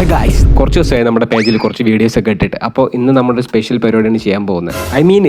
Guys, കുറച്ച് ദിവസമായി നമ്മുടെ പേജിൽ കുറച്ച് വീഡിയോസ് ഒക്കെ ഇട്ടിട്ട്. അപ്പോൾ ഇന്ന് നമ്മുടെ സ്പെഷ്യൽ പരിപാടിയാണ് ചെയ്യാൻ പോകുന്നത്.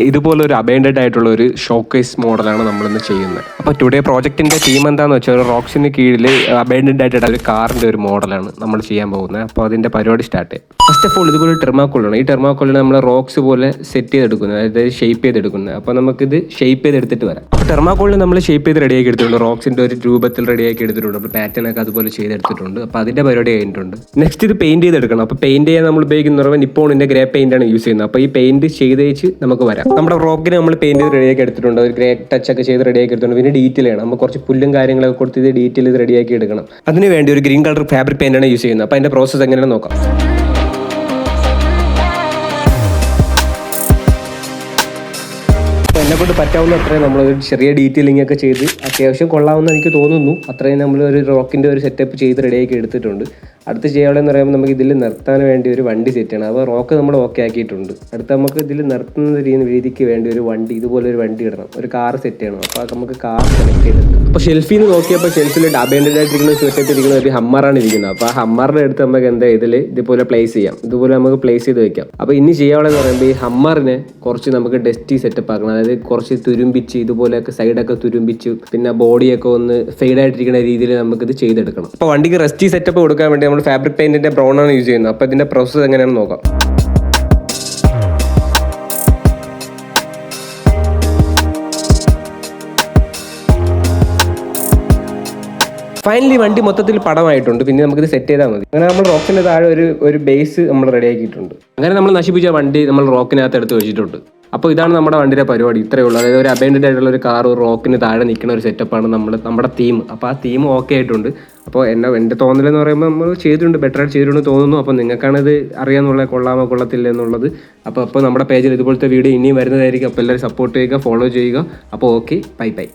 ഇതുപോലെ ഒരു അബൈൻഡഡ് ആയിട്ടുള്ള ഒരു ഷോക്കേസ് മോഡലാണ് നമ്മളിന്ന് ചെയ്യുന്നത്. അപ്പോൾ ടുഡേ പ്രോജക്റ്റിന്റെ തീം എന്താണെന്ന് വെച്ചാൽ, ഒരു റോക്സിന് കീഴിൽ അബൈൻഡഡ് ആയിട്ടുള്ള ഒരു കാറിന്റെ ഒരു മോഡലാണ് നമ്മൾ ചെയ്യാൻ പോകുന്നത്. അപ്പോൾ അതിന്റെ പരിപാടി സ്റ്റാർട്ട് ചെയ്യാം. ഫസ്റ്റ് ഓഫ് ഓൾ ഇതുപോലെ ടെർമാക്കോളാണ്. ഈ ടെർമാക്കോളിൽ നമ്മൾ റോക്സ് പോലെ സെറ്റ് ചെയ്തെടുക്കുന്നത്, അതായത് ഷേപ്പ് ചെയ്തെടുക്കുന്നത്. അപ്പോൾ നമുക്കിത് ഷേപ്പ് ചെയ്തെടുത്തിട്ട് വരാം. അപ്പോൾ ടെർമാക്കോളിൽ നമ്മൾ ഷേപ്പ് ചെയ്ത് റെഡിയാക്കി എടുത്തിട്ടുണ്ട്, റോക്സിന്റെ ഒരു രൂപത്തിൽ റെഡിയാക്കി എടുത്തിട്ടുണ്ട്. അപ്പോൾ പാറ്റേൺ ഒക്കെ അതുപോലെ ചെയ്തെടുത്തിട്ടുണ്ട്. അപ്പോൾ അതിന്റെ പരിപാടി കഴിഞ്ഞിട്ടുണ്ട്. നെക്സ്റ്റ് ഇത് പെയിന്റ് ചെയ്തെടുക്കണം. അപ്പോൾ പെയിന്റ് ചെയ്യാൻ നമ്മൾ ഉപയോഗിക്കുന്ന നിപ്പോണിന്റെ ഗ്രേ പെയിന്റ് ആണ് യൂസ് ചെയ്യുന്നത്. അപ്പോൾ ഈ പെയിന്റ് ചെയ്ത് വെച്ച് നമുക്ക് വരാം. നമ്മുടെ റോക്കിന് നമ്മൾ പെയിന്റ് ചെയ്ത് റെഡിയാക്കി എടുത്തിട്ടുണ്ട്, ഒരു ഗ്രേ ടച്ച് ഒക്കെ ചെയ്ത് റെഡിയാക്കി എടുത്തിട്ടുണ്ട്. പിന്നെ ഡീറ്റെയിൽ ആണ്, നമ്മൾ കുറച്ച് പുല്ലും കാര്യങ്ങളൊക്കെ കൊടുത്ത് ഇത് ഡീറ്റെയിൽ ഇത് റെഡിയാക്കി എടുക്കണം. അതിന് വേണ്ടി ഒരു ഗ്രീൻ കളർ ഫാബ്രിക് പെയിന്റ് ആണ് യൂസ് ചെയ്യുന്നത്. അപ്പോൾ അതിന്റെ പ്രോസസ്സ് എങ്ങനെയാണെന്ന് നോക്കാം. എന്നെക്കൊണ്ട് പറ്റാവുന്ന അത്രയും നമ്മളൊരു ചെറിയ ഡീറ്റെയിലിംഗ് ഒക്കെ ചെയ്ത് അത്യാവശ്യം കൊള്ളാമെന്ന് എനിക്ക് തോന്നുന്നു. അത്രയും നമ്മളൊരു റോക്കിൻ്റെ ഒരു സെറ്റപ്പ് ചെയ്ത് റെഡിയാക്കി എടുത്തിട്ടുണ്ട്. അടുത്ത് ചെയ്യാനുള്ളതെന്ന് പറയുമ്പോൾ നമുക്ക് ഇതിൽ നിർത്താൻ വേണ്ടി ഒരു വണ്ടി സെറ്റ് ചെയ്യണം. അപ്പോൾ റോക്ക് നമ്മൾ ഓക്കെ ആക്കിയിട്ടുണ്ട്. അടുത്ത് നമുക്ക് ഇതിൽ നിർത്തുന്ന രീതിക്ക് വേണ്ടി ഒരു വണ്ടി, ഇതുപോലെ ഒരു വണ്ടി ഇടണം, ഒരു കാർ സെറ്റ് ചെയ്യണം. അപ്പോൾ നമുക്ക് കാർ സെലക്ട് ചെയ്തെടുക്കാം. അപ്പോൾ ഷെൽഫിൽ നിന്ന് നോക്കിയപ്പോൾ ഷെൽഫിൽ അബൈൻഡഡ് ആയിട്ടിരിക്കുന്ന സെറ്റപ്പ് ഇരിക്കുന്ന ഒരു ഹമ്മറാണ് ഇരിക്കുന്നത്. അപ്പോൾ ആ ഹമ്മറിൻ്റെ അടുത്ത് നമുക്ക് എന്താ ഇതിൽ ഇതുപോലെ പ്ലേസ് ചെയ്യാം, ഇതുപോലെ നമുക്ക് പ്ലേസ് ചെയ്ത് വെക്കാം. അപ്പോൾ ഇനി ചെയ്യാനുള്ളതെന്ന് പറയുമ്പോൾ ഈ ഹമ്മറിനെ കുറച്ച് നമുക്ക് ഡസ്റ്റി സെറ്റപ്പ് ആക്കണം. അതായത് കുറച്ച് തുരുമ്പിച്ച്, ഇതുപോലെയൊക്കെ സൈഡൊക്കെ തുരുമ്പിച്ച്, പിന്നെ ബോഡിയൊക്കെ ഒന്ന് ഫെയ്ഡ് ആയിട്ടിരിക്കുന്ന രീതിയിൽ നമുക്കിത് ചെയ്തെടുക്കണം. അപ്പോൾ വണ്ടിക്ക് റെസ്റ്റി സെറ്റപ്പ് കൊടുക്കാൻ വേണ്ടി നമ്മൾ ഫാബ്രിക് പെയിന്റിന്റെ ബ്രൗൺ ആണ് യൂസ് ചെയ്യുന്നത്. അപ്പോൾ ഇതിന്റെ പ്രോസസ്സ് എങ്ങനെയാണെന്ന് നോക്കാം. ഫൈനലി വണ്ടി മൊത്തത്തിൽ പടമായിട്ടുണ്ട്. പിന്നെ നമുക്കിത് സെറ്റ് ചെയ്താൽ മതി. അങ്ങനെ നമ്മൾ റോക്കിന്റെ താഴെ ഒരു ബേസ് നമ്മൾ റെഡിയാക്കിയിട്ടുണ്ട്. അങ്ങനെ നമ്മൾ നശിപ്പിച്ച വണ്ടി നമ്മൾ റോക്കിനകത്ത് എടുത്ത് വെച്ചിട്ടുണ്ട്. അപ്പോൾ ഇതാണ് നമ്മുടെ വണ്ടിയുടെ പരിപാടി. ഇത്രയേ ഉള്ളൂ. അതായത് ഒരു അബൈൻഡഡ് ആയിട്ടുള്ള ഒരു കാർ റോക്കിന് താഴെ നിൽക്കുന്ന ഒരു സെറ്റപ്പാണ് നമ്മുടെ തീം. അപ്പോൾ ആ തീം ഓക്കെ ആയിട്ടുണ്ട്. അപ്പോൾ എൻ്റെ തോന്നലെന്ന് പറയുമ്പോൾ നമ്മൾ ചെയ്തിട്ടുണ്ട്, ബെറ്റർ ആയിട്ട് ചെയ്തിട്ടുണ്ട് തോന്നുന്നു. അപ്പോൾ നിങ്ങൾക്കാണിത് അറിയാമെന്നുള്ള കൊള്ളാമോ കൊള്ളത്തില്ല എന്നുള്ളത്. അപ്പോൾ നമ്മുടെ പേജിൽ ഇതുപോലത്തെ വീഡിയോ ഇനിയും വരുന്നതായിരിക്കും. അപ്പോൾ എല്ലാവരും സപ്പോർട്ട് ചെയ്യുക, ഫോളോ ചെയ്യുക. അപ്പോൾ ഓക്കെ, ബൈ ബൈ.